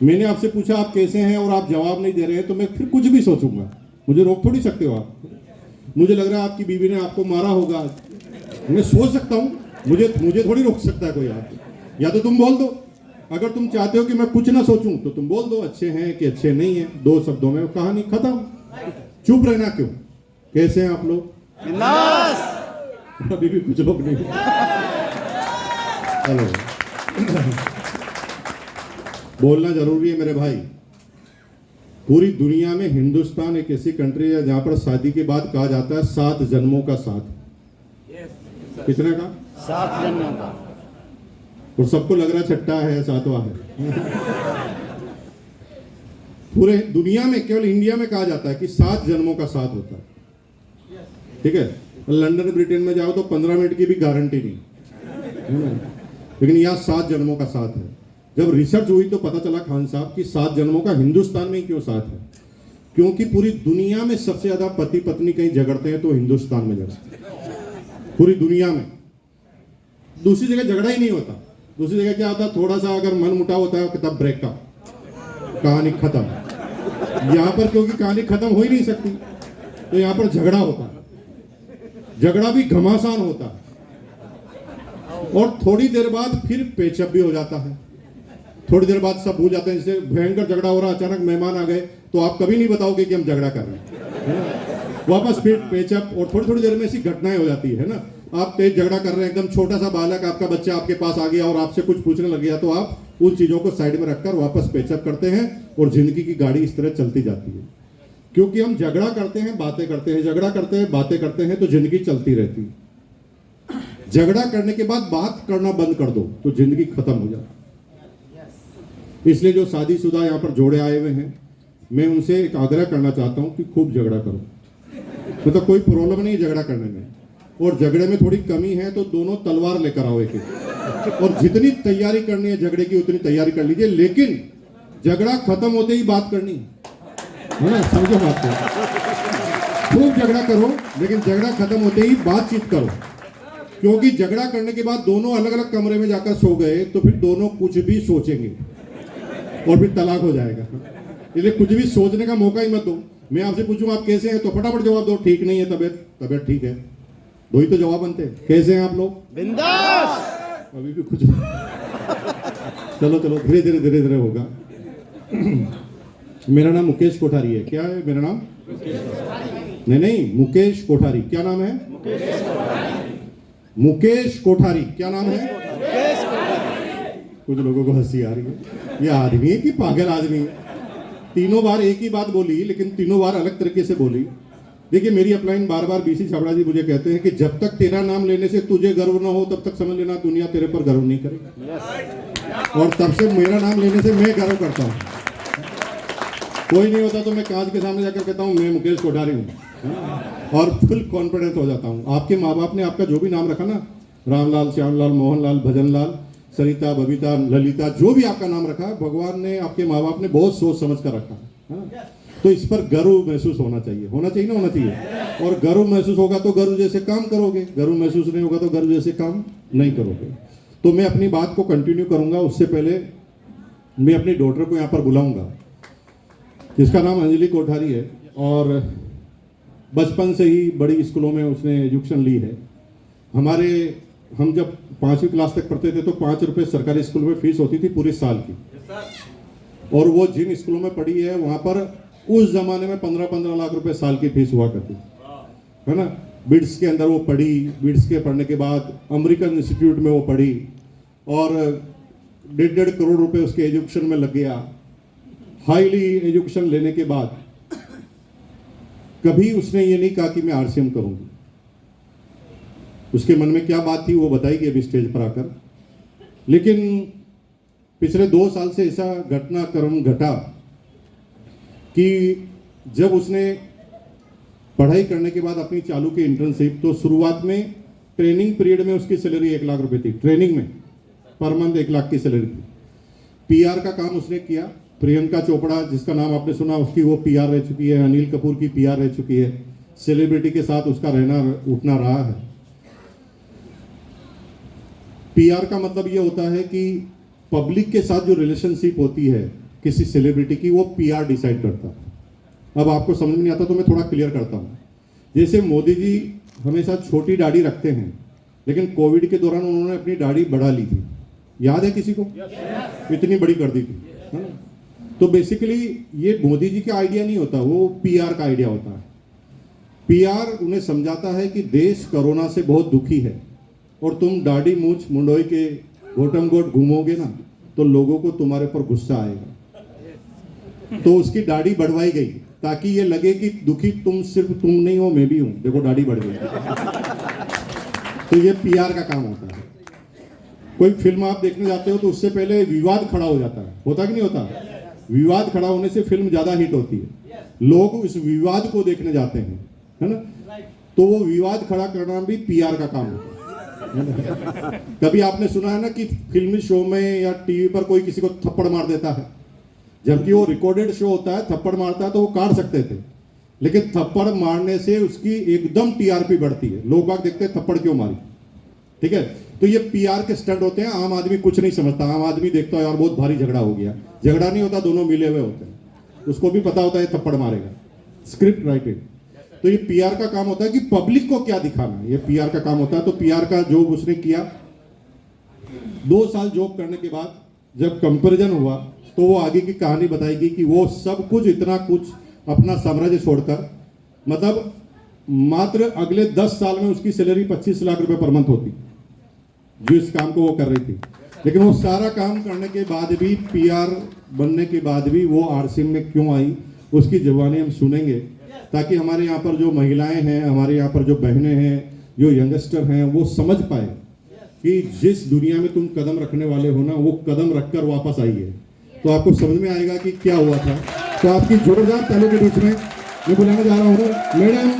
मैंने आपसे पूछा आप कैसे हैं और आप जवाब नहीं दे रहे हैं, तो मैं फिर कुछ भी सोचूंगा। मुझे रोक थोड़ी सकते हो आप। मुझे लग रहा है आपकी बीवी ने आपको मारा होगा, मैं सोच सकता हूँ, मुझे थोड़ी रोक सकता है कोई आप। या तो तुम बोल दो, अगर तुम चाहते हो कि मैं कुछ ना सोचूं तो तुम बोल दो अच्छे हैं कि अच्छे नहीं हैं, 2 शब्दों में कहानी खत्म। चुप रहना क्यों? कैसे हैं आप लोग? अभी भी कुछ लोग नहीं। हेलो। बोलना जरूरी है मेरे भाई। पूरी दुनिया में हिंदुस्तान एक ऐसी कंट्री है जहां पर शादी के बाद कहा जाता है 7 जन्मों का साथ। कितने का? 7 जन्मों का। और सबको लग रहा छठा है, 7वां है। पूरे दुनिया में केवल इंडिया में कहा जाता है कि 7 जन्मों का साथ होता है। ठीक है, लंदन ब्रिटेन में जाओ तो 15 मिनट की भी गारंटी नहीं, लेकिन यहाँ 7 जन्मों का साथ है। जब रिसर्च हुई तो पता चला खान साहब कि 7 जन्मों का हिंदुस्तान में ही क्यों साथ है, क्योंकि पूरी दुनिया में सबसे ज्यादा पति पत्नी कहीं झगड़ते हैं तो हिंदुस्तान में झगड़ते हैं। पूरी दुनिया में दूसरी जगह झगड़ा ही नहीं होता। दूसरी जगह क्या होता है, थोड़ा सा अगर मन मुटाव होता है तब ब्रेकअप, कहानी खत्म। यहाँ पर क्योंकि कहानी खत्म हो ही नहीं सकती तो यहाँ पर झगड़ा होता है। झगड़ा भी घमासान होता है और थोड़ी देर बाद फिर पेचअप भी हो जाता है। थोड़ी देर बाद सब भूल जाते हैं। जैसे भयंकर झगड़ा हो रहा, अचानक मेहमान आ गए तो आप कभी नहीं बताओगे कि हम झगड़ा कर रहे हैं, है ना? वापस फिर पेचअप और थोड़ी थोड़ी देर में ऐसी घटनाएं हो जाती है ना। आप तेज झगड़ा कर रहे हैं, एकदम छोटा सा बालक आपका बच्चा आपके पास आ गया और आपसे कुछ पूछने लग गया, तो आप उन चीजों को साइड में रखकर वापस पेचअप करते हैं और जिंदगी की गाड़ी इस तरह चलती जाती है। क्योंकि हम झगड़ा करते हैं, बातें करते हैं, झगड़ा करते हैं, बातें करते हैं, तो जिंदगी चलती रहती है। झगड़ा करने के बाद बात करना बंद कर दो तो जिंदगी खत्म हो जाती। इसलिए जो शादीशुदा यहाँ पर जोड़े आए हुए हैं, मैं उनसे एक आग्रह करना चाहता हूँ कि खूब झगड़ा करो। मतलब कोई प्रॉब्लम नहीं झगड़ा करने में, और झगड़े में थोड़ी कमी है तो दोनों तलवार लेकर आओ एक एक, और जितनी तैयारी करनी है झगड़े की उतनी तैयारी कर लीजिए। लेकिन झगड़ा खत्म होते ही बात करनी है ना, समझो बात को। खूब झगड़ा करो लेकिन झगड़ा खत्म होते ही बातचीत करो, क्योंकि झगड़ा करने के बाद दोनों अलग अलग कमरे में जाकर सो गए तो फिर दोनों कुछ भी सोचेंगे और फिर तलाक हो जाएगा। इसलिए कुछ भी सोचने का मौका ही मत दो। मैं आपसे पूछूं आप कैसे हैं तो फटाफट जवाब दो, ठीक नहीं है तबीयत ठीक है, 2 ही तो जवाब बनते हैं। कैसे हैं आप लोग? बिंदास। अभी भी कुछ चलो धीरे धीरे होगा। मेरा नाम मुकेश कोठारी है। क्या है मेरा नाम? नहीं, मुकेश कोठारी। क्या नाम है? मुकेश कोठारी। क्या नाम है? कुछ लोगों को हंसी आ रही है। ये आदमी है कि पागल आदमी है? तीनों बार एक ही बात बोली, लेकिन तीनों बार अलग तरीके से बोली। देखिए, मेरी अपलाइन बार बार बीसी छाबड़ा जी मुझे कहते हैं कि जब तक तेरा नाम लेने से तुझे गर्व ना हो तब तक समझ लेना दुनिया तेरे पर गर्व नहीं करेगी। और तब से मेरा नाम लेने से मैं गर्व करता हूँ। कोई नहीं होता तो मैं कांच के सामने जाकर कहता हूँ मैं मुकेश कोठारी हूँ, और फुल कॉन्फिडेंस हो जाता हूँ। आपके माँ बाप ने आपका जो भी नाम रखा ना, रामलाल, श्यामलाल, मोहनलाल, भजनलाल, सरिता, बबीता, ललिता, जो भी आपका नाम रखा, भगवान ने, आपके माँ बाप ने बहुत सोच समझ कर रखा है। तो इस पर गर्व महसूस होना चाहिए ना होना चाहिए। और गर्व महसूस होगा तो गर्व जैसे काम करोगे, गर्व महसूस नहीं होगा तो गर्व जैसे काम नहीं करोगे। तो मैं अपनी बात को कंटिन्यू करूंगा, उससे पहले मैं अपनी डॉटर को यहाँ पर बुलाऊंगा, जिसका नाम अंजलि कोठारी है, और बचपन से ही बड़ी स्कूलों में उसने एजुकेशन ली है। हम जब 5वीं क्लास तक पढ़ते थे तो 5 रुपये सरकारी स्कूल में फीस होती थी पूरे साल की, और वो जिन स्कूलों में पढ़ी है वहाँ पर उस जमाने में 15-15 लाख रुपए साल की फीस हुआ करती, है ना। बिट्स के अंदर वो पढ़ी, बिट्स के पढ़ने के बाद अमेरिकन इंस्टीट्यूट में वो पढ़ी, और 1.5 करोड़ रुपए उसके एजुकेशन में लग गया। हाईली एजुकेशन लेने के बाद कभी उसने ये नहीं कहा कि मैं आरसीएम करूंगी। उसके मन में क्या बात थी वो बताएगी अभी स्टेज पर आकर। लेकिन पिछले 2 साल से ऐसा घटनाक्रम घटा कि जब उसने पढ़ाई करने के बाद अपनी चालू की इंटर्नशिप, तो शुरुआत में ट्रेनिंग पीरियड में उसकी सैलरी 1 लाख रुपए थी। ट्रेनिंग में पर मंथ 1 लाख की सैलरी थी। पीआर का काम उसने किया। प्रियंका चोपड़ा, जिसका नाम आपने सुना, उसकी वो पीआर रह चुकी है। अनिल कपूर की पीआर रह चुकी है। सेलिब्रिटी के साथ उसका रहना उठना रहा है। पीआर का मतलब ये होता है कि पब्लिक के साथ जो रिलेशनशिप होती है किसी सेलिब्रिटी की, वो पीआर डिसाइड करता है। अब आपको समझ में नहीं आता तो मैं थोड़ा क्लियर करता हूँ। जैसे मोदी जी हमेशा छोटी दाढ़ी रखते हैं, लेकिन कोविड के दौरान उन्होंने अपनी दाढ़ी बढ़ा ली थी, याद है किसी को? इतनी बड़ी कर दी थी, है ना? तो बेसिकली ये मोदी जी का आइडिया नहीं होता, वो पीआर का आइडिया होता है। पीआर उन्हें समझाता है कि देश कोरोना से बहुत दुखी है और तुम दाढ़ी मूछ मुंडोई के घोटम घोट घूमोगे ना तो लोगों को तुम्हारे पर गुस्सा आएगा। तो उसकी दाढ़ी बढ़वाई गई ताकि ये लगे कि दुखी सिर्फ तुम नहीं हो, मैं भी हूं, देखो दाढ़ी बढ़ गई। तो ये पीआर का काम होता है। कोई फिल्म आप देखने जाते हो तो उससे पहले विवाद खड़ा हो जाता है, होता कि नहीं होता? विवाद खड़ा होने से फिल्म ज्यादा हिट होती है, लोग इस विवाद को देखने जाते हैं, है ना? तो वो विवाद खड़ा करना भी पीआर का काम होता है। कभी आपने सुना है ना कि फिल्मी शो में या टीवी पर कोई किसी को थप्पड़ मार देता है, जबकि वो रिकॉर्डेड शो होता है, थप्पड़ मारता है तो वो काट सकते थे, लेकिन थप्पड़ मारने से उसकी एकदम टीआरपी बढ़ती है, लोग बाग देखते हैं थप्पड़ क्यों मारी, ठीक है? तो ये पीआर के स्टंट होते हैं। आम आदमी कुछ नहीं समझता, आम आदमी देखता है यार बहुत भारी झगड़ा हो गया, झगड़ा नहीं होता, दोनों मिले हुए होते हैं, उसको भी पता होता है थप्पड़ मारेगा, स्क्रिप्ट राइटिंग। तो ये पीआर का काम होता है कि पब्लिक को क्या दिखाना है, ये पीआर का काम होता है। तो पीआर का जॉब उसने किया। 2 साल जॉब करने के बाद जब कंपैरिजन हुआ तो वो आगे की कहानी बताएगी कि वो सब कुछ, इतना कुछ अपना साम्राज्य छोड़कर, मतलब मात्र अगले 10 साल में उसकी सैलरी 25 लाख रुपए पर मंथ होती, जो इस काम को वो कर रही थी। लेकिन वो सारा काम करने के बाद भी, पीआर बनने के बाद भी वो आरसीएम में क्यों आई, उसकी जुबानी हम सुनेंगे, ताकि हमारे यहाँ पर जो महिलाएं हैं, हमारे यहाँ पर जो बहनें हैं, जो यंगस्टर हैं, वो समझ पाए कि जिस दुनिया में तुम कदम रखने वाले हो ना, वो कदम रखकर वापस आइए, तो आपको समझ में आएगा कि क्या हुआ था। तो आपकी जोरदार तालियों के बीच में मैं बुलाने जा रहा हूँ मैडम